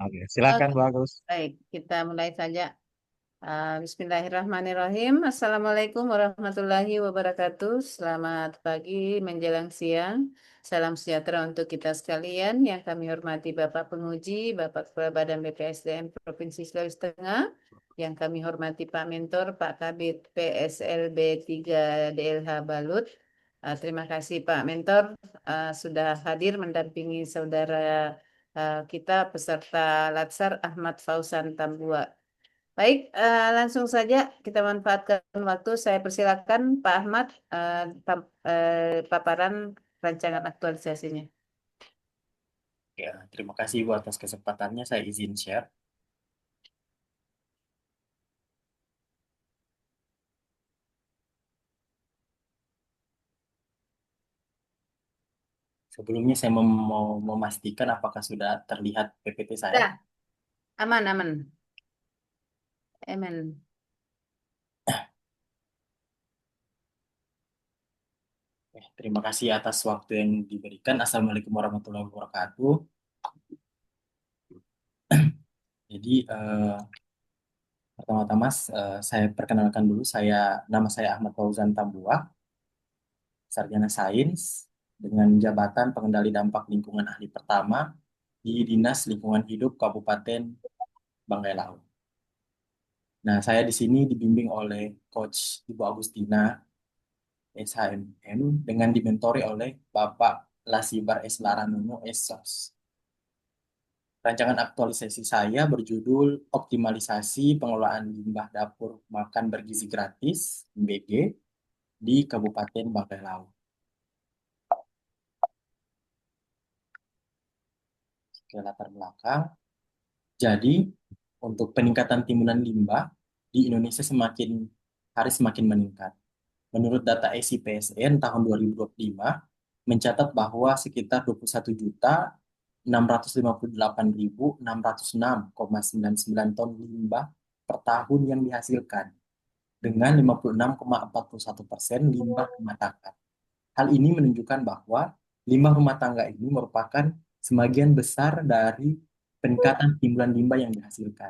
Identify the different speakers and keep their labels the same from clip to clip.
Speaker 1: Oke, silakan
Speaker 2: Oke,
Speaker 1: Bagus.
Speaker 2: baik. Kita mulai saja. Bismillahirrahmanirrahim. Assalamualaikum warahmatullahi wabarakatuh. Selamat pagi menjelang siang. Salam sejahtera untuk kita sekalian. Yang kami hormati Bapak Penguji, Bapak Kepala Badan BPSDM Provinsi Sulawesi Tengah. Yang kami hormati Pak Mentor, Pak Kabid PSLB 3 DLH Balut. Terima kasih Pak Mentor sudah hadir mendampingi saudara kita peserta Latsar Ahmad Fauzan Tambua. Baik, langsung saja kita manfaatkan waktu. Saya persilakan Pak Ahmad paparan rancangan aktualisasinya.
Speaker 3: Ya, terima kasih Bu atas kesempatannya. Saya izin share. Sebelumnya saya mau memastikan apakah sudah terlihat PPT saya.
Speaker 2: Dah, aman, aman. Aman.
Speaker 3: Terima kasih atas waktu yang diberikan. Assalamualaikum warahmatullahi wabarakatuh. Jadi pertama-tama saya perkenalkan dulu. Nama saya Ahmad Fauzan Tambua, sarjana sains dengan jabatan pengendali dampak lingkungan ahli pertama di Dinas Lingkungan Hidup Kabupaten Banggai Laut. Nah, saya di sini dibimbing oleh Coach Ibu Agustina SHMM dengan dimentori oleh Bapak Lasibar S. Laranuno SSOS. Rancangan aktualisasi saya berjudul Optimalisasi Pengelolaan Limbah Dapur Makan Bergizi Gratis (MBG) di Kabupaten Banggai Laut. Oke, latar belakang. Jadi, untuk peningkatan timbunan limbah di Indonesia semakin hari semakin meningkat. Menurut data SIPSN tahun 2025, mencatat bahwa sekitar 21.658.606,99 ton limbah per tahun yang dihasilkan, dengan 56,41% limbah rumah tangga. Hal ini menunjukkan bahwa limbah rumah tangga ini merupakan sebagian besar dari peningkatan timbunan limbah yang dihasilkan.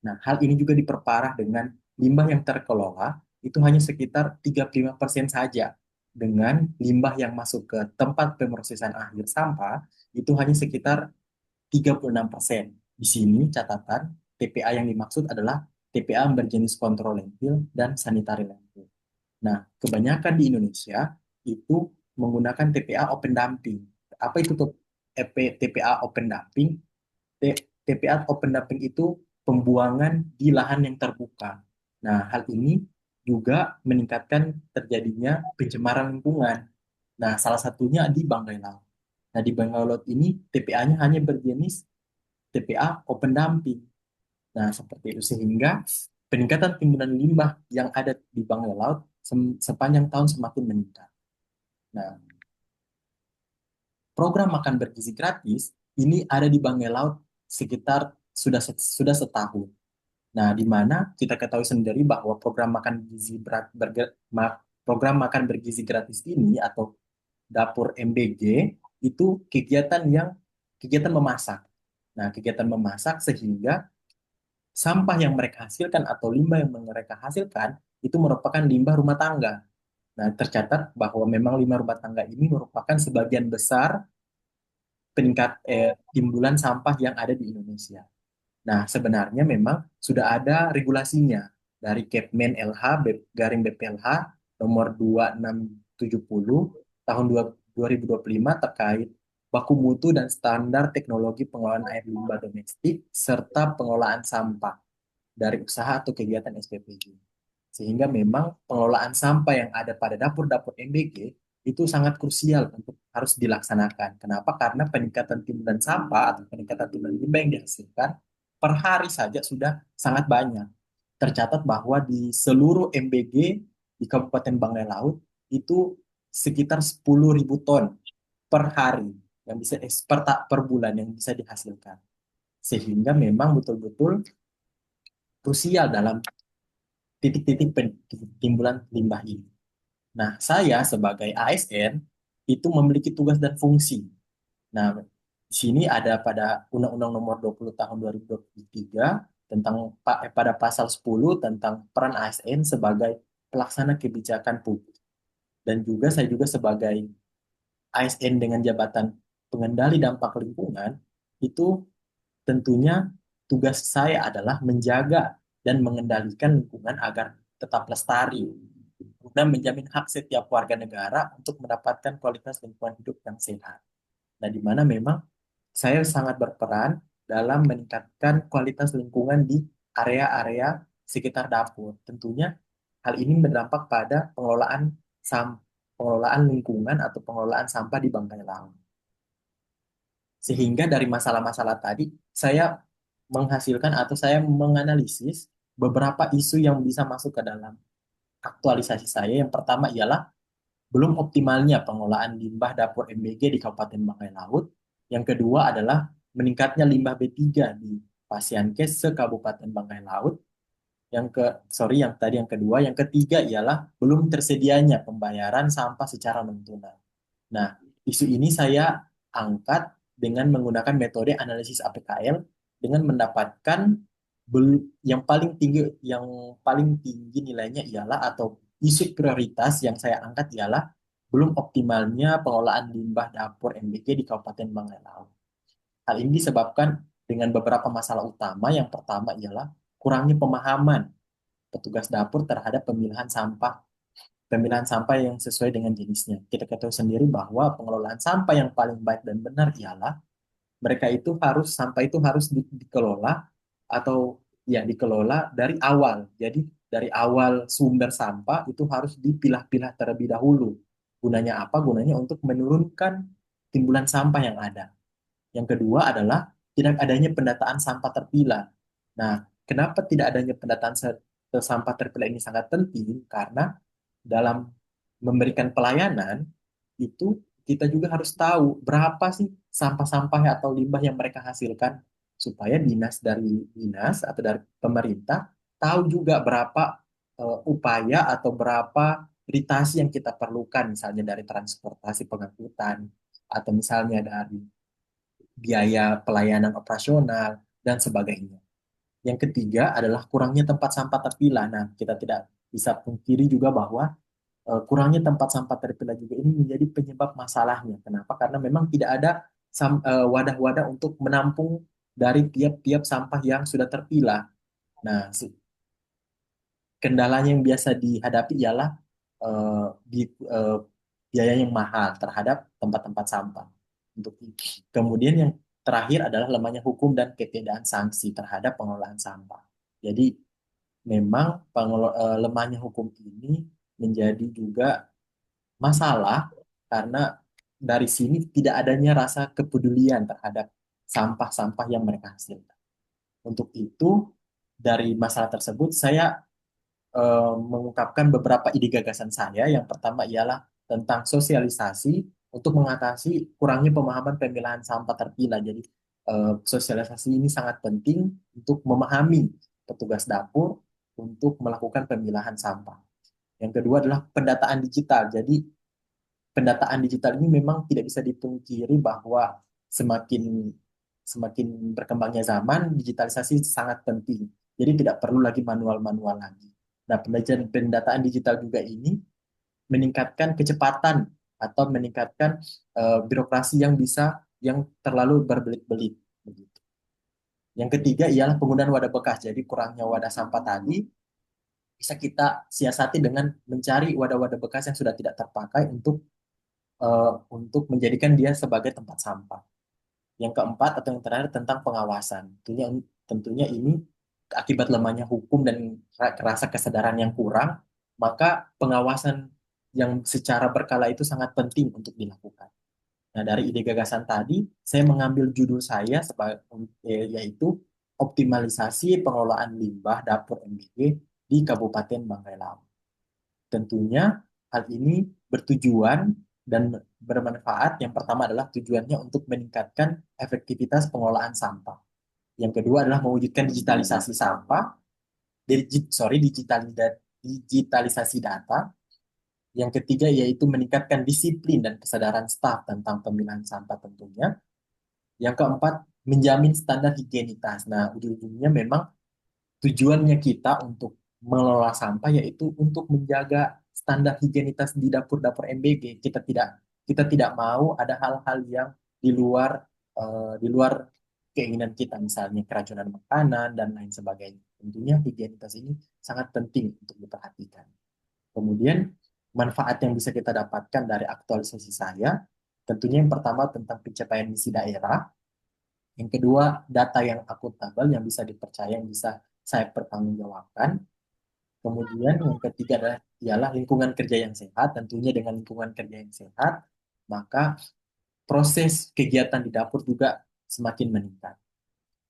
Speaker 3: Nah, hal ini juga diperparah dengan limbah yang terkelola itu hanya sekitar 35% saja. Dengan limbah yang masuk ke tempat pemrosesan akhir sampah itu hanya sekitar 36%. Di sini catatan TPA yang dimaksud adalah TPA berjenis kontrol landfill dan sanitary landfill. Nah, kebanyakan di Indonesia itu menggunakan TPA open dumping. Apa itu TPA open dumping? TPA open dumping itu pembuangan di lahan yang terbuka. Nah, hal ini juga meningkatkan terjadinya pencemaran lingkungan. Nah, salah satunya di Banggai Laut. Nah, di Banggai Laut ini TPA-nya hanya berjenis TPA open dumping. Nah, seperti itu sehingga peningkatan timbunan limbah yang ada di Banggai Laut sepanjang tahun semakin meningkat. Nah, program makan bergizi gratis ini ada di Banggai Laut sekitar sudah setahun. Nah, di mana kita ketahui sendiri bahwa program makan bergizi gratis ini atau dapur MBG itu kegiatan memasak. Nah, kegiatan memasak sehingga sampah yang mereka hasilkan atau limbah yang mereka hasilkan itu merupakan limbah rumah tangga. Nah, tercatat bahwa memang limbah rumah tangga ini merupakan sebagian besar timbulan sampah yang ada di Indonesia. Nah, sebenarnya memang sudah ada regulasinya dari Kepmen LH garing BPLH nomor 2670 tahun 2025 terkait baku mutu dan standar teknologi pengelolaan air limbah domestik serta pengelolaan sampah dari usaha atau kegiatan SPPG. Sehingga memang pengelolaan sampah yang ada pada dapur-dapur MBG itu sangat krusial untuk harus dilaksanakan. Kenapa? Karena peningkatan timbunan sampah atau peningkatan timbunan limbah yang dihasilkan per hari saja sudah sangat banyak. Tercatat bahwa di seluruh MBG di Kabupaten Banggai Laut itu sekitar 10.000 ton per hari yang bisa per bulan yang bisa dihasilkan. Sehingga memang betul-betul krusial dalam titik-titik timbulan limbah ini. Nah, saya sebagai ASN itu memiliki tugas dan fungsi. Nah, Di sini ada pada Undang-Undang Nomor 20 Tahun 2023 tentang pada pasal 10 tentang peran ASN sebagai pelaksana kebijakan publik. Dan juga saya juga sebagai ASN dengan jabatan pengendali dampak lingkungan, itu tentunya tugas saya adalah menjaga dan mengendalikan lingkungan agar tetap lestari dan menjamin hak setiap warga negara untuk mendapatkan kualitas lingkungan hidup yang sehat. Nah, di mana memang saya sangat berperan dalam meningkatkan kualitas lingkungan di area-area sekitar dapur. Tentunya hal ini berdampak pada pengelolaan lingkungan atau pengelolaan sampah di bangkai laut. Sehingga dari masalah-masalah tadi, saya menghasilkan atau saya menganalisis beberapa isu yang bisa masuk ke dalam aktualisasi saya. Yang pertama ialah belum optimalnya pengelolaan limbah dapur MBG di Kabupaten Bangkai Laut. Yang kedua adalah meningkatnya limbah B3 di Pasienkes se-Kabupaten Bangkai Laut. Yang tadi yang kedua. Yang ketiga ialah belum tersedianya pembayaran sampah secara non-tunai. Nah, isu ini saya angkat dengan menggunakan metode analisis APKL dengan mendapatkan yang paling tinggi nilainya ialah atau isu prioritas yang saya angkat ialah belum optimalnya pengelolaan limbah dapur MBG di Kabupaten Banggai Laut. Hal ini disebabkan dengan beberapa masalah utama. Yang pertama ialah kurangnya pemahaman petugas dapur terhadap pemilihan sampah yang sesuai dengan jenisnya. Kita ketahui sendiri bahwa pengelolaan sampah yang paling baik dan benar ialah sampah itu harus dikelola atau ya dikelola dari awal. Jadi dari awal sumber sampah itu harus dipilah-pilah terlebih dahulu. Gunanya apa? Gunanya untuk menurunkan timbulan sampah yang ada. Yang kedua adalah tidak adanya pendataan sampah terpilah. Nah, kenapa tidak adanya pendataan sampah terpilah ini sangat penting? Karena dalam memberikan pelayanan itu kita juga harus tahu berapa sih sampah-sampah atau limbah yang mereka hasilkan supaya dinas atau dari pemerintah tahu juga berapa upaya atau berapa ritasi yang kita perlukan misalnya dari transportasi pengangkutan atau misalnya dari biaya pelayanan operasional dan sebagainya. Yang ketiga adalah kurangnya tempat sampah terpilah. Nah, kita tidak bisa pungkiri juga bahwa kurangnya tempat sampah terpilah juga ini menjadi penyebab masalahnya. Kenapa? Karena memang tidak ada wadah-wadah untuk menampung dari tiap-tiap sampah yang sudah terpilah. Nah, kendalanya yang biasa dihadapi ialah eh, di, eh, biaya yang mahal terhadap tempat-tempat sampah. Untuk itu. Kemudian yang terakhir adalah lemahnya hukum dan ketiadaan sanksi terhadap pengelolaan sampah. Jadi memang lemahnya hukum ini menjadi juga masalah karena dari sini tidak adanya rasa kepedulian terhadap sampah-sampah yang mereka hasilkan. Untuk itu, dari masalah tersebut, saya mengungkapkan beberapa ide gagasan saya. Yang pertama ialah tentang sosialisasi untuk mengatasi kurangnya pemahaman pemilahan sampah terpilah. Jadi, sosialisasi ini sangat penting untuk memahami petugas dapur untuk melakukan pemilahan sampah. Yang kedua adalah pendataan digital. Jadi, pendataan digital ini memang tidak bisa dipungkiri bahwa semakin semakin berkembangnya zaman, digitalisasi sangat penting. Jadi tidak perlu lagi manual-manual lagi. Nah, pendataan digital juga ini meningkatkan kecepatan atau meningkatkan birokrasi yang terlalu berbelit-belit. Begitu. Yang ketiga ialah penggunaan wadah bekas. Jadi kurangnya wadah sampah tadi bisa kita siasati dengan mencari wadah-wadah bekas yang sudah tidak terpakai untuk menjadikan dia sebagai tempat sampah. Yang keempat atau yang terakhir tentang pengawasan. Tentunya ini akibat lemahnya hukum dan rasa kesadaran yang kurang, maka pengawasan yang secara berkala itu sangat penting untuk dilakukan. Nah, dari ide gagasan tadi, saya mengambil judul saya yaitu optimalisasi pengelolaan limbah dapur MBG di Kabupaten Bangkai Laut. Tentunya hal ini bertujuan dan bermanfaat. Yang pertama adalah tujuannya untuk meningkatkan efektivitas pengelolaan sampah. Yang kedua adalah mewujudkan digitalisasi sampah, digitalisasi data. Yang ketiga yaitu meningkatkan disiplin dan kesadaran staf tentang pemilahan sampah tentunya. Yang keempat, menjamin standar higienitas. Nah, ujung-ujungnya memang tujuannya kita untuk mengelola sampah yaitu untuk menjaga standar higienitas di dapur-dapur MBG. Kita tidak mau ada hal-hal yang di luar di luar keinginan kita, misalnya keracunan makanan dan lain sebagainya. Tentunya higienitas ini sangat penting untuk diperhatikan. Kemudian manfaat yang bisa kita dapatkan dari aktualisasi saya, tentunya yang pertama tentang pencapaian misi daerah, yang kedua data yang akuntabel yang bisa dipercaya, yang bisa saya pertanggungjawabkan. Kemudian yang ketiga adalah ialah lingkungan kerja yang sehat. Tentunya dengan lingkungan kerja yang sehat, maka proses kegiatan di dapur juga semakin meningkat.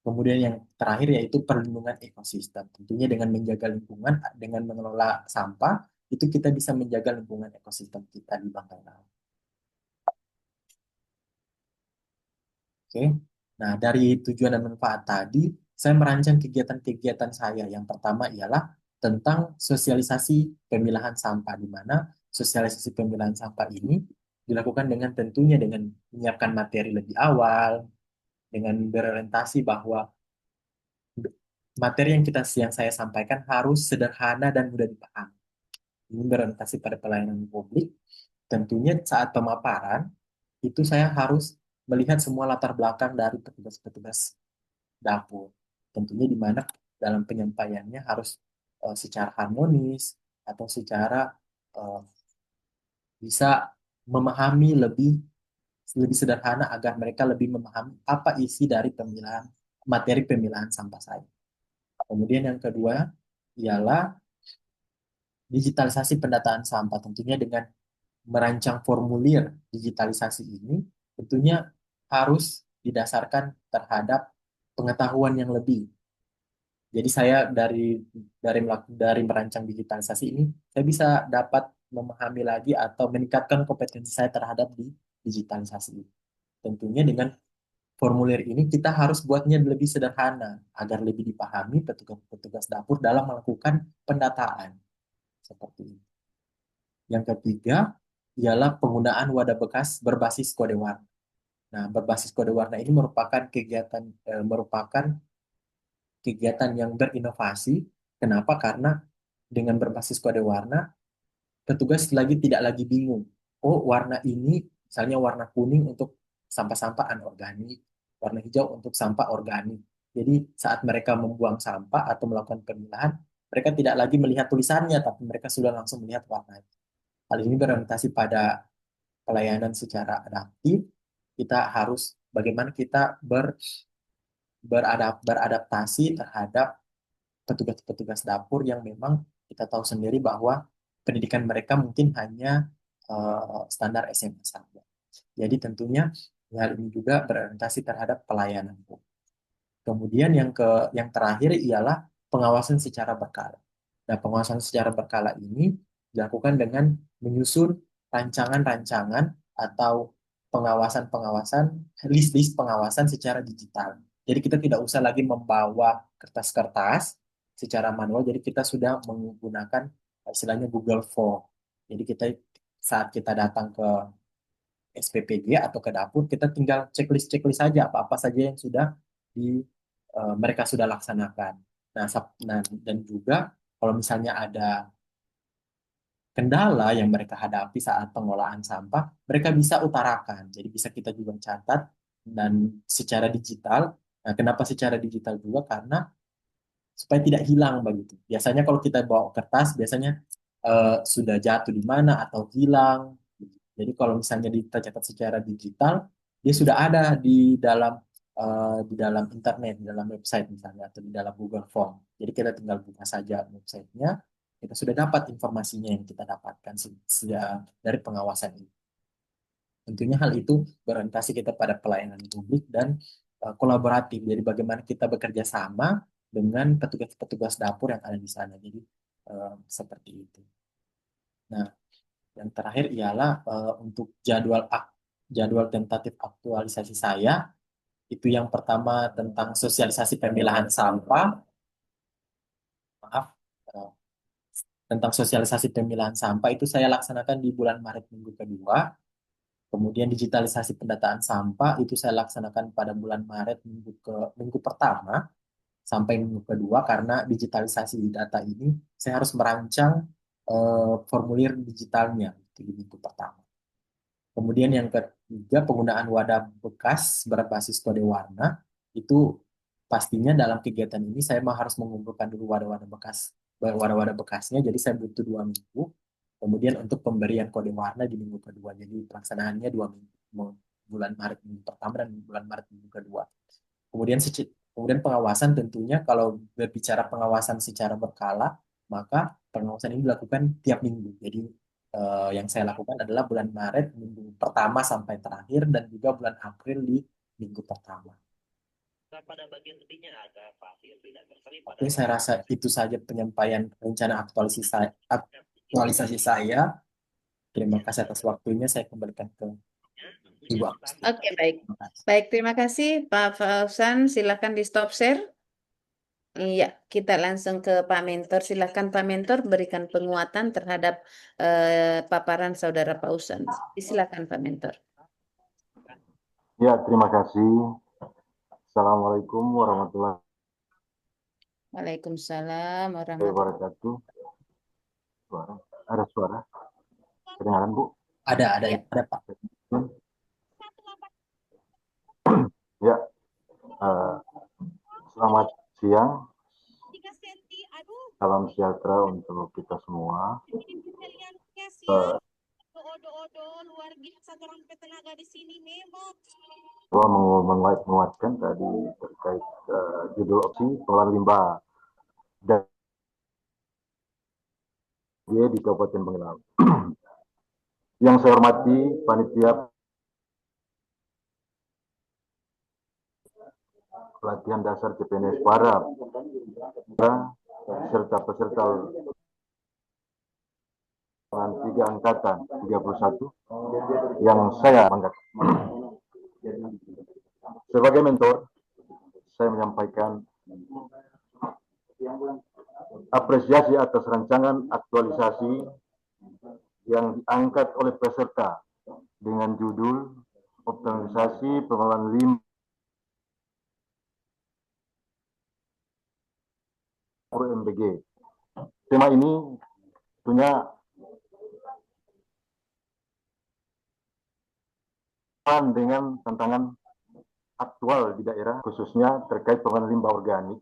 Speaker 3: Kemudian yang terakhir yaitu perlindungan ekosistem. Tentunya dengan menjaga lingkungan, dengan mengelola sampah, itu kita bisa menjaga lingkungan ekosistem kita di bangkai laut. Oke. Nah, dari tujuan dan manfaat tadi, saya merancang kegiatan-kegiatan saya. Yang pertama ialah tentang sosialisasi pemilahan sampah, di mana sosialisasi pemilahan sampah ini dilakukan dengan tentunya dengan menyiapkan materi lebih awal, dengan berorientasi bahwa materi yang saya sampaikan harus sederhana dan mudah dipahami. Ini berorientasi pada pelayanan publik. Tentunya saat pemaparan, itu saya harus melihat semua latar belakang dari petugas-petugas dapur. Tentunya di mana dalam penyampaiannya harus secara harmonis atau secara eh, bisa memahami lebih lebih sederhana agar mereka lebih memahami apa isi dari materi pemilahan sampah saya. Kemudian yang kedua ialah digitalisasi pendataan sampah. Tentunya dengan merancang formulir digitalisasi ini tentunya harus didasarkan terhadap pengetahuan yang lebih. Jadi saya dari merancang digitalisasi ini, saya bisa dapat memahami lagi atau meningkatkan kompetensi saya terhadap di digitalisasi ini. Tentunya dengan formulir ini kita harus buatnya lebih sederhana agar lebih dipahami petugas-petugas dapur dalam melakukan pendataan seperti ini. Yang ketiga ialah penggunaan wadah bekas berbasis kode warna. Nah, berbasis kode warna ini merupakan kegiatan yang berinovasi. Kenapa? Karena dengan berbasis kode warna, petugas tidak lagi bingung. Oh, warna ini, misalnya warna kuning untuk sampah-sampah anorganik, warna hijau untuk sampah organik. Jadi saat mereka membuang sampah atau melakukan pemilahan, mereka tidak lagi melihat tulisannya, tapi mereka sudah langsung melihat warnanya. Hal ini berorientasi pada pelayanan secara adaptif. Kita harus bagaimana kita beradaptasi terhadap petugas-petugas dapur yang memang kita tahu sendiri bahwa pendidikan mereka mungkin hanya standar SMA saja. Jadi tentunya hal ini juga berorientasi terhadap pelayanan. Kemudian yang terakhir ialah pengawasan secara berkala. Nah, pengawasan secara berkala ini dilakukan dengan menyusun rancangan-rancangan atau pengawasan-pengawasan, list-list pengawasan secara digital. Jadi kita tidak usah lagi membawa kertas-kertas secara manual, jadi kita sudah menggunakan istilahnya Google Form. Jadi saat kita datang ke SPPG atau ke dapur, kita tinggal checklist-checklist saja apa-apa saja yang sudah mereka sudah laksanakan. Nah, dan juga kalau misalnya ada kendala yang mereka hadapi saat pengolahan sampah, mereka bisa utarakan. Jadi bisa kita juga catat dan secara digital. Nah, kenapa secara digital juga? Karena supaya tidak hilang begitu. Biasanya kalau kita bawa kertas, biasanya sudah jatuh di mana atau hilang. Jadi kalau misalnya dicatat secara digital, dia sudah ada di dalam internet, di dalam website misalnya atau di dalam Google Form. Jadi kita tinggal buka saja websitenya, kita sudah dapat informasinya yang kita dapatkan dari pengawasan ini. Tentunya hal itu berorientasi kita pada pelayanan publik dan kolaboratif. Jadi bagaimana kita bekerja sama dengan petugas-petugas dapur yang ada di sana. Jadi seperti itu. Nah, yang terakhir ialah untuk jadwal tentatif aktualisasi saya. Itu yang pertama tentang sosialisasi pemilahan sampah. Maaf, eh, tentang sosialisasi pemilahan sampah itu saya laksanakan di bulan Maret minggu kedua. Kemudian digitalisasi pendataan sampah itu saya laksanakan pada bulan Maret minggu pertama sampai minggu kedua karena digitalisasi data ini saya harus merancang formulir digitalnya di minggu pertama. Kemudian yang ketiga, penggunaan wadah bekas berbasis kode warna. Itu pastinya dalam kegiatan ini saya harus mengumpulkan dulu wadah-wadah bekasnya. Jadi saya butuh 2 minggu. Kemudian untuk pemberian kode warna di minggu kedua. Jadi pelaksanaannya 2 minggu. Bulan Maret minggu pertama dan bulan Maret minggu kedua. Kemudian pengawasan tentunya kalau berbicara pengawasan secara berkala, maka pengawasan ini dilakukan tiap minggu. Jadi yang saya lakukan adalah bulan Maret minggu pertama sampai terakhir dan juga bulan April di minggu pertama. Oke, saya rasa itu saja penyampaian rencana aktualisasi saya. Terima kasih atas waktunya. Saya kembalikan ke Ibu Agusti.
Speaker 2: Oke, baik. Baik, terima kasih Pak Fauzan. Silakan di stop share. Iya, kita langsung ke Pak Mentor. Silakan Pak Mentor berikan penguatan terhadap paparan Saudara Fauzan. Silakan Pak Mentor.
Speaker 1: Ya, terima kasih. Assalamualaikum warahmatullahi
Speaker 2: Waalaikumsalam warahmatullahi
Speaker 1: wabarakatuh. Ada suara? Kedengaran, Bu?
Speaker 3: Ada Pak.
Speaker 1: Ya, selamat siang. Salam sejahtera untuk kita semua. Saya menguatkan tadi terkait judul opsi pengelolaan limbah dan dia di Kabupaten Bangladesh. Yang saya hormati panitia pelatihan dasar CPNS para peserta tiga angkatan 31 yang saya banggakan. Sebagai mentor, saya menyampaikan apresiasi atas rancangan aktualisasi yang diangkat oleh peserta dengan judul optimalisasi pengelolaan limbah MBG. Tema ini tentunya dengan tantangan aktual di daerah, khususnya terkait pengelolaan limbah organik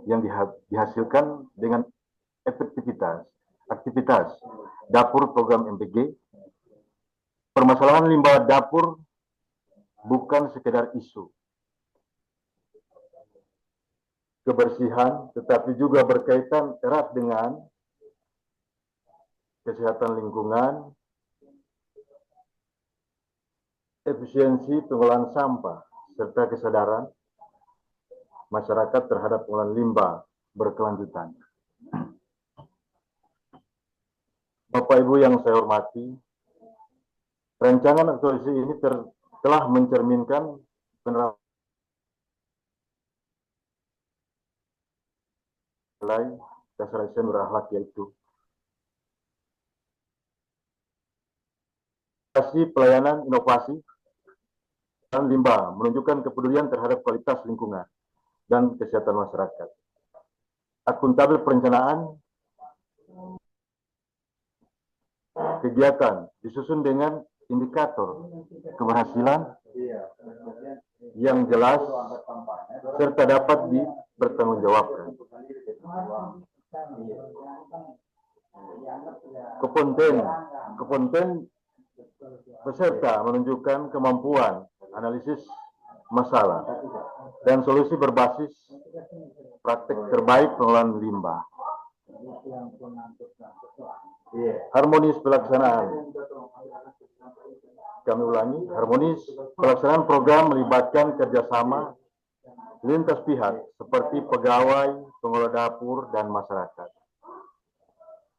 Speaker 1: yang dihasilkan dengan aktivitas dapur program MPG. Permasalahan limbah dapur bukan sekedar isu kebersihan, tetapi juga berkaitan erat dengan kesehatan lingkungan, efisiensi pengelolaan sampah, serta kesadaran masyarakat terhadap pengelolaan limbah berkelanjutan. Bapak Ibu yang saya hormati, rancangan aktualisasi ini telah mencerminkan penerapan dasar Islam berakhlak, yaitu pelayanan inovasi dan limbah menunjukkan kepedulian terhadap kualitas lingkungan dan kesehatan masyarakat. Akuntabel perencanaan kegiatan disusun dengan indikator keberhasilan yang jelas serta dapat dipertanggungjawabkan. Komponen peserta menunjukkan kemampuan analisis masalah dan solusi berbasis praktek terbaik pengelolaan limbah. Harmonis pelaksanaan. Kami ulangi, harmonis pelaksanaan program melibatkan kerjasama lintas pihak seperti pegawai, pengelola dapur, dan masyarakat.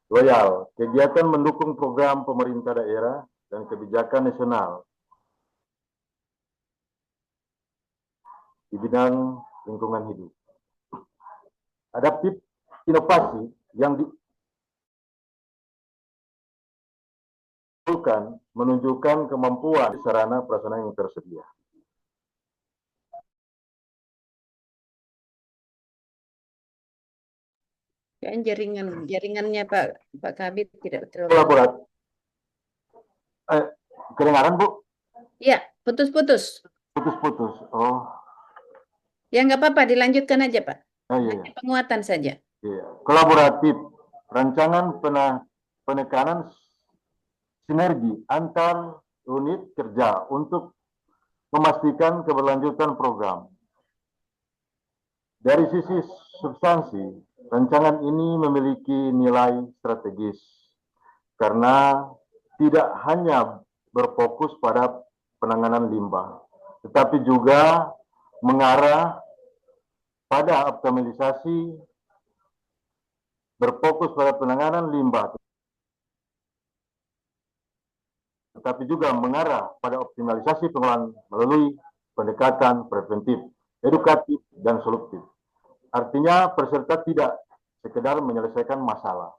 Speaker 1: Loyal, kegiatan mendukung program pemerintah daerah dan kebijakan nasional di bidang lingkungan hidup. Adaptif, inovasi yang menunjukkan kemampuan sarana prasarana yang tersedia.
Speaker 2: Dan jaringannya Pak Kabit tidak terlalu.
Speaker 1: Kolaboratif. Kedengaran Bu?
Speaker 2: Ya, putus-putus.
Speaker 1: Putus-putus. Oh,
Speaker 2: Ya nggak apa-apa, dilanjutkan aja Pak.
Speaker 1: iya.
Speaker 2: Hanya penguatan saja.
Speaker 1: Iya. Kolaboratif. Rancangan penekanan sinergi antar unit kerja untuk memastikan keberlanjutan program. Dari sisi substansi, rancangan ini memiliki nilai strategis karena tidak hanya berfokus pada penanganan limbah, tetapi juga mengarah pada optimalisasi berfokus pada penanganan limbah, tetapi juga mengarah pada optimalisasi pengelolaan melalui pendekatan preventif, edukatif, dan solutif. Artinya peserta tidak sekedar menyelesaikan masalah,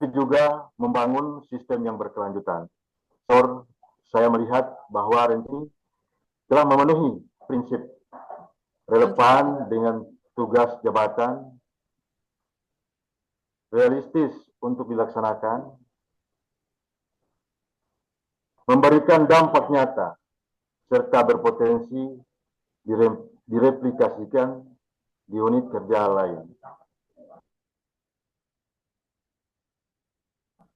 Speaker 1: tapi juga membangun sistem yang berkelanjutan. Saya melihat bahwa Renci telah memenuhi prinsip relevan dengan tugas jabatan, realistis untuk dilaksanakan, memberikan dampak nyata, serta berpotensi direplikasikan di unit kerja lain.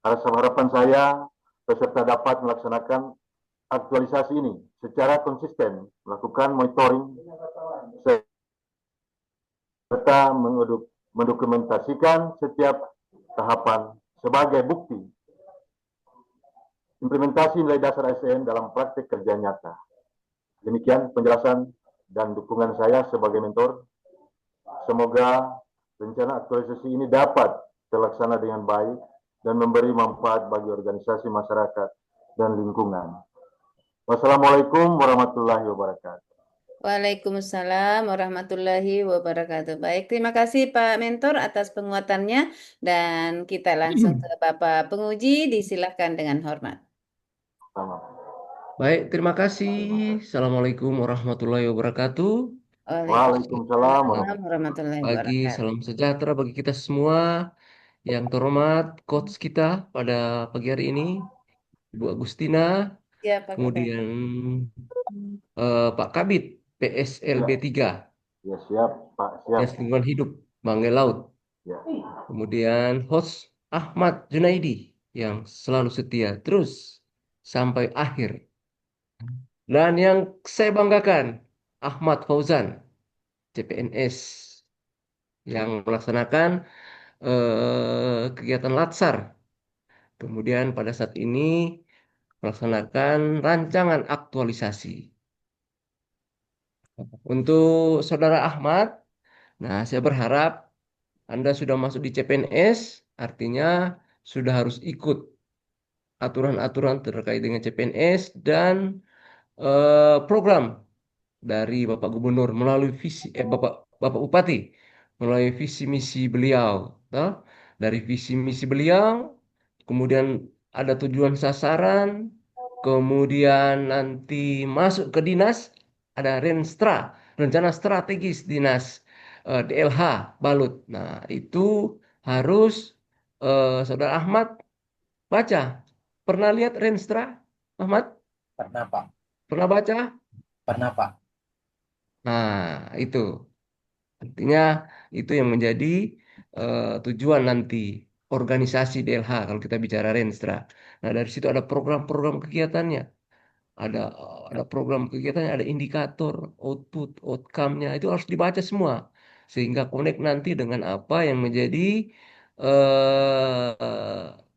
Speaker 1: Harapan saya, peserta dapat melaksanakan aktualisasi ini secara konsisten, melakukan monitoring, serta mendokumentasikan setiap tahapan sebagai bukti implementasi nilai dasar ASN dalam praktik kerja nyata. Demikian penjelasan dan dukungan saya sebagai mentor. Semoga rencana aktualisasi ini dapat terlaksana dengan baik dan memberi manfaat bagi organisasi masyarakat dan lingkungan. Wassalamualaikum warahmatullahi wabarakatuh.
Speaker 2: Waalaikumsalam warahmatullahi wabarakatuh. Baik, terima kasih Pak Mentor atas penguatannya dan kita langsung ke Bapak Penguji, disilahkan dengan hormat.
Speaker 1: Selamat.
Speaker 4: Baik, terima kasih. Assalamualaikum warahmatullahi wabarakatuh.
Speaker 1: Waalaikumsalam
Speaker 2: warahmatullahi
Speaker 4: Pagi,
Speaker 2: wabarakatuh.
Speaker 4: salam sejahtera bagi kita semua. Yang terhormat, coach kita pada pagi hari ini, Ibu Agustina,
Speaker 2: Ya, Pak Kabit.
Speaker 4: kemudian Pak Kabit, PSLB 3,
Speaker 1: Ya, siap, Pak. Siap.
Speaker 4: Dinas Lingkungan Hidup, Banggai Laut.
Speaker 1: Ya.
Speaker 4: Kemudian host Ahmad Junaidi, yang selalu setia terus sampai akhir. Dan yang saya banggakan, Ahmad Fauzan, CPNS, yang melaksanakan kegiatan Latsar. Kemudian pada saat ini melaksanakan rancangan aktualisasi. Untuk Saudara Ahmad, nah saya berharap Anda sudah masuk di CPNS, artinya sudah harus ikut aturan-aturan terkait dengan CPNS dan program dari Bapak Gubernur melalui Bapak Bupati melalui visi misi beliau, toh? Dari visi misi beliau, kemudian ada tujuan sasaran, kemudian nanti masuk ke dinas ada Renstra, rencana strategis dinas DLH Balut. Nah itu harus Saudara Ahmad baca. Pernah lihat Renstra, Ahmad?
Speaker 3: Pernah, Pak.
Speaker 4: Pernah baca?
Speaker 3: Pernah, Pak.
Speaker 4: Nah, itu. Artinya itu yang menjadi tujuan nanti organisasi DLH kalau kita bicara Renstra. Nah, dari situ ada program-program kegiatannya. Ada program kegiatannya, ada indikator, output, outcome-nya. Itu harus dibaca semua. Sehingga connect nanti dengan apa yang menjadi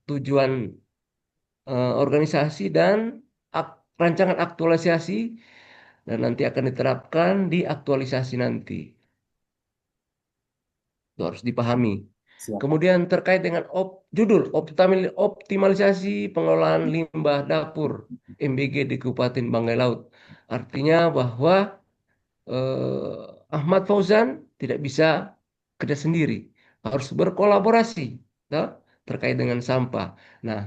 Speaker 4: tujuan organisasi dan rancangan aktualisasi dan nanti akan diterapkan di aktualisasi nanti. Itu harus dipahami.
Speaker 3: Siap.
Speaker 4: Kemudian terkait dengan judul optimalisasi pengelolaan limbah dapur MBG di Kabupaten Banggai Laut. Artinya bahwa Ahmad Fauzan tidak bisa kerja sendiri, harus berkolaborasi toh, terkait dengan sampah. Nah,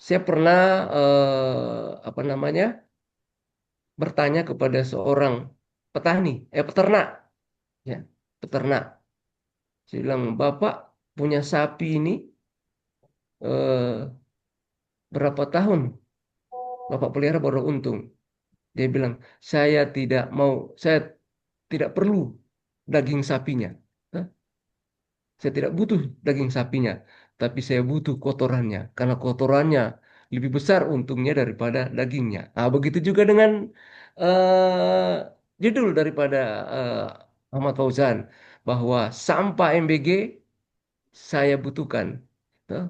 Speaker 4: saya pernah apa namanya bertanya kepada seorang petani, peternak, ya, peternak. Saya bilang, Bapak punya sapi ini eh, berapa tahun Bapak pelihara baru untung? Dia bilang, saya tidak perlu daging sapinya. Hah? Saya tidak butuh daging sapinya, tapi saya butuh kotorannya, karena kotorannya lebih besar untungnya daripada dagingnya. Nah, begitu juga dengan eh, judul daripada Ahmad Fauzan, bahwa sampah MBG saya butuhkan. Tuh,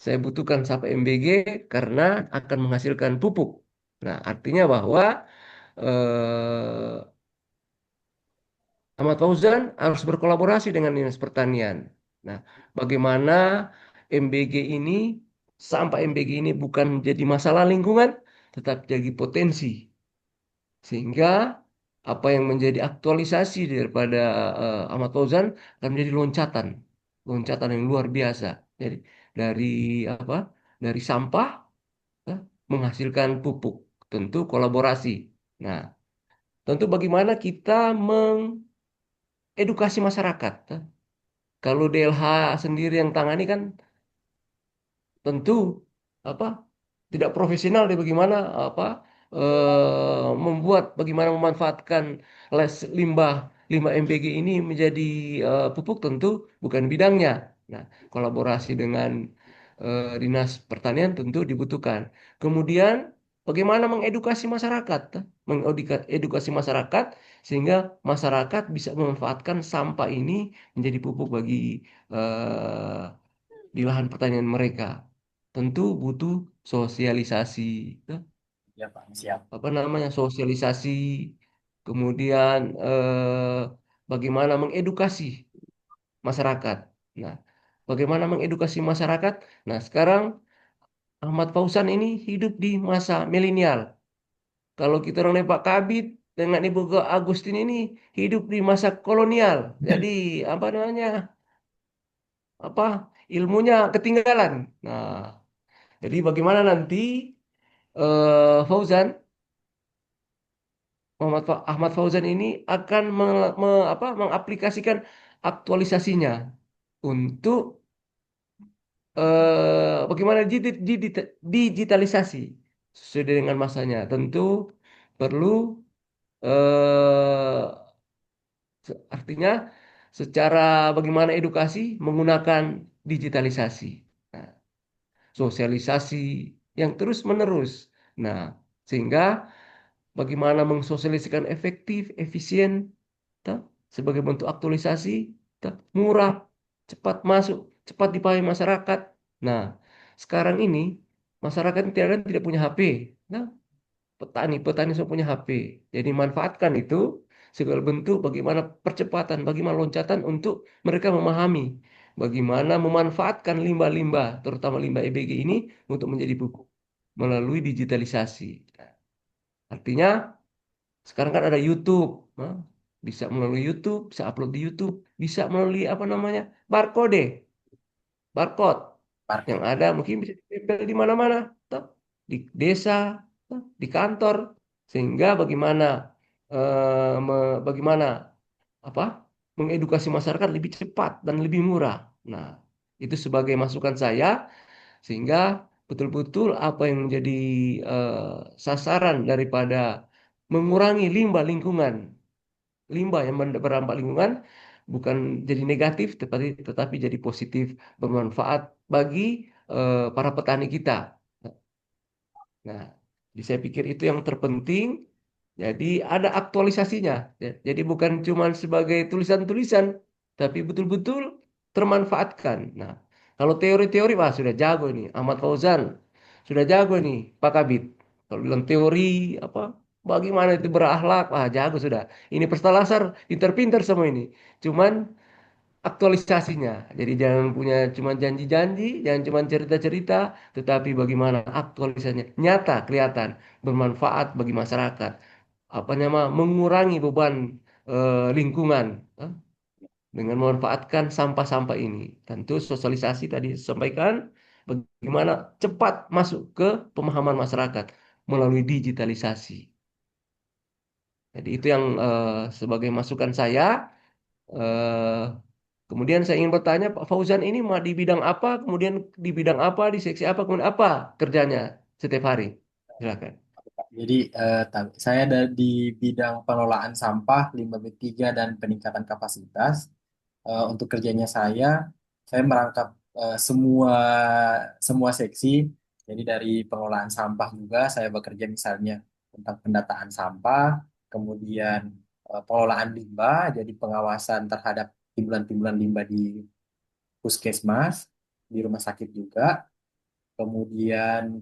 Speaker 4: saya butuhkan sampah MBG karena akan menghasilkan pupuk. Nah, artinya bahwa eh, Ahmad Fauzan harus berkolaborasi dengan Dinas Pertanian. Nah, bagaimana MBG ini, sampah MBG ini bukan menjadi masalah lingkungan, tetapi jadi potensi. Sehingga apa yang menjadi aktualisasi daripada Ahmad Fauzan akan menjadi loncatan, loncatan yang luar biasa. Jadi dari apa? Dari sampah eh, menghasilkan pupuk, tentu kolaborasi. Nah, tentu bagaimana kita mengedukasi masyarakat. Kalau DLH sendiri yang tangani kan tentu apa tidak profesional di bagaimana apa membuat bagaimana memanfaatkan limbah limbah MPG ini menjadi pupuk tentu bukan bidangnya. Nah, kolaborasi dengan Dinas Pertanian tentu dibutuhkan. Kemudian bagaimana mengedukasi masyarakat, mengedukasi masyarakat sehingga masyarakat bisa memanfaatkan sampah ini menjadi pupuk bagi eh, di lahan pertanian mereka. Tentu butuh sosialisasi, ya,
Speaker 3: Ya Pak, siap.
Speaker 4: apa namanya sosialisasi, kemudian bagaimana mengedukasi masyarakat. Nah, bagaimana mengedukasi masyarakat? Nah, sekarang Ahmad Fauzan ini hidup di masa milenial. Kalau kita orang Pak Kabit dengan Ibu Agustin ini hidup di masa kolonial. Jadi apa namanya? Apa ilmunya ketinggalan. Nah, jadi bagaimana nanti Fauzan, Ahmad Fauzan ini akan mengaplikasikan aktualisasinya untuk bagaimana digitalisasi sesuai dengan masanya. Tentu perlu eh, artinya secara bagaimana edukasi menggunakan digitalisasi. Nah, sosialisasi yang terus-menerus. Nah, sehingga bagaimana mensosialisasikan efektif, efisien, toh, sebagai bentuk aktualisasi, toh, murah, cepat masuk, cepat dipahami masyarakat. Nah, sekarang ini masyarakat tidak punya HP. Nah, petani semua punya HP. Jadi manfaatkan itu segala bentuk bagaimana percepatan, bagaimana loncatan untuk mereka memahami bagaimana memanfaatkan limbah-limbah, terutama limbah EBG ini untuk menjadi pupuk melalui digitalisasi. Artinya sekarang kan ada YouTube, nah, bisa melalui YouTube, bisa upload di YouTube, bisa melalui apa namanya barcode, barcode yang
Speaker 3: Barcode.
Speaker 4: ada mungkin bisa ditempel di mana-mana, toh, di desa, toh, di kantor, sehingga bagaimana apa mengedukasi masyarakat lebih cepat dan lebih murah. Nah, itu sebagai masukan saya sehingga betul-betul apa yang menjadi sasaran daripada mengurangi limbah lingkungan, limbah yang berdampak lingkungan bukan jadi negatif tetapi jadi positif, bermanfaat bagi para petani kita. Nah, jadi saya pikir itu yang terpenting. Jadi ada aktualisasinya. Ya. Jadi bukan cuma sebagai tulisan-tulisan, tapi betul-betul termanfaatkan. Nah, kalau teori-teori, wah sudah jago ini. Ahmad Fauzan sudah jago ini, Pak Kabit. Kalau bilang teori, apa, bagaimana itu berakhlak, wah jago sudah. Ini Pertalasar, pinter-pinter semua ini. Cuman aktualisasinya. Jadi jangan punya cuma janji-janji, jangan cuma cerita-cerita, tetapi bagaimana aktualisasinya nyata, kelihatan, bermanfaat bagi masyarakat. Apa nama mengurangi beban lingkungan. Hah? dengan memanfaatkan sampah-sampah ini. Tentu sosialisasi tadi sampaikan bagaimana cepat masuk ke pemahaman masyarakat melalui digitalisasi. Jadi itu yang sebagai masukan saya. Eh, Kemudian saya ingin bertanya, Pak Fauzan ini mau di bidang apa, kemudian di bidang apa, di seksi apa, kemudian apa kerjanya setiap hari? Silakan.
Speaker 3: Jadi saya ada di bidang pengelolaan sampah, limbah B3 dan peningkatan kapasitas. Untuk kerjanya saya merangkap semua semua seksi. Jadi dari pengelolaan sampah juga saya bekerja misalnya tentang pendataan sampah, kemudian pengelolaan limbah, jadi pengawasan terhadap timbulan-timbulan limbah di puskesmas, di rumah sakit juga. Kemudian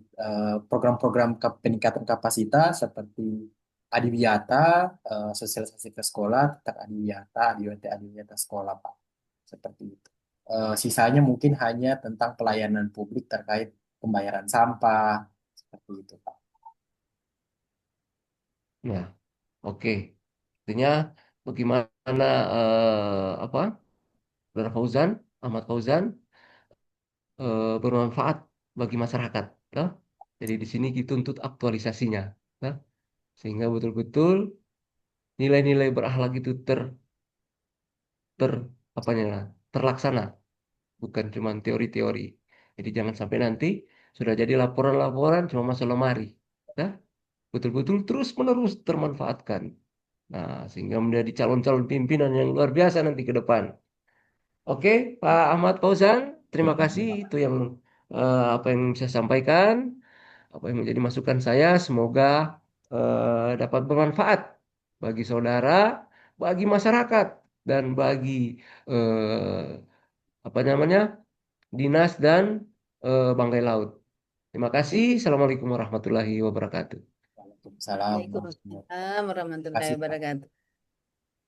Speaker 3: program-program peningkatan kapasitas seperti Adiwiyata, sosialisasi ke sekolah tentang Adiwiyata sekolah, Pak. Seperti itu. Sisanya mungkin hanya tentang pelayanan publik terkait pembayaran sampah, seperti itu, Pak.
Speaker 4: Nah, oke. Artinya bagaimana apa? Saudara Fauzan, Ahmad Fauzan bermanfaat bagi masyarakat. Ya. Jadi di sini kita tuntut aktualisasinya, ya. Sehingga betul-betul nilai-nilai berakhlak itu ter apanya terlaksana, bukan cuma teori-teori. Jadi jangan sampai nanti sudah jadi laporan-laporan cuma masuk lemari, ya. Betul-betul terus-menerus termanfaatkan. Nah, sehingga menjadi calon-calon pimpinan yang luar biasa nanti ke depan. Oke, Pak Ahmad Fauzan, terima kasih. Itu yang apa yang saya sampaikan, apa yang menjadi masukan saya. Semoga dapat bermanfaat bagi saudara, bagi masyarakat, dan bagi apa namanya dinas dan bangkai laut. Terima kasih. Assalamualaikum warahmatullahi wabarakatuh.
Speaker 3: Waalaikumsalam.
Speaker 2: Waalaikumsalam warahmatullahi
Speaker 3: Terima kasih, Pak.
Speaker 2: wabarakatuh.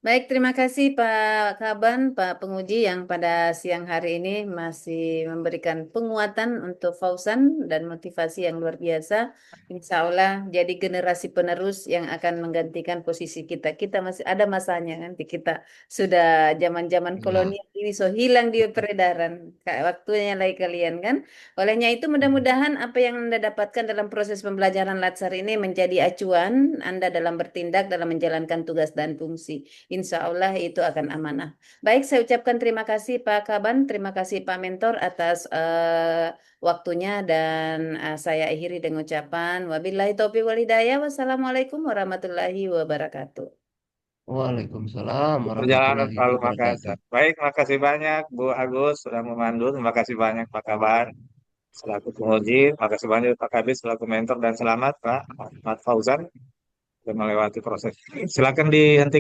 Speaker 2: Baik, terima kasih Pak Kaban, Pak Penguji yang pada siang hari ini masih memberikan penguatan untuk Fauzan dan motivasi yang luar biasa. Insya Allah jadi generasi penerus yang akan menggantikan posisi kita. Kita masih ada masanya nanti kita sudah zaman-zaman
Speaker 4: Ya,
Speaker 2: kolonial ini so hilang di peredaran. Waktunya lagi kalian kan. Olehnya itu mudah-mudahan apa yang Anda dapatkan dalam proses pembelajaran Latsar ini menjadi acuan Anda dalam bertindak dalam menjalankan tugas dan fungsi. Insya Allah itu akan amanah. Baik, saya ucapkan terima kasih Pak Kaban, terima kasih Pak Mentor atas waktunya dan saya akhiri dengan ucapan wabillahi taufiq wal hidayah. Wassalamualaikum warahmatullahi wabarakatuh.
Speaker 4: Waalaikumsalam
Speaker 5: Perjalanan
Speaker 4: warahmatullahi
Speaker 5: Palu
Speaker 4: wabarakatuh.
Speaker 5: Makassar. Baik, makasih banyak Bu Agus sudah memandu. Terima kasih banyak Pak Kabar selaku penguji. Terima kasih banyak Pak Kabis selaku mentor dan selamat Pak Ahmad Fauzan sudah melewati proses. Silakan dihentikan.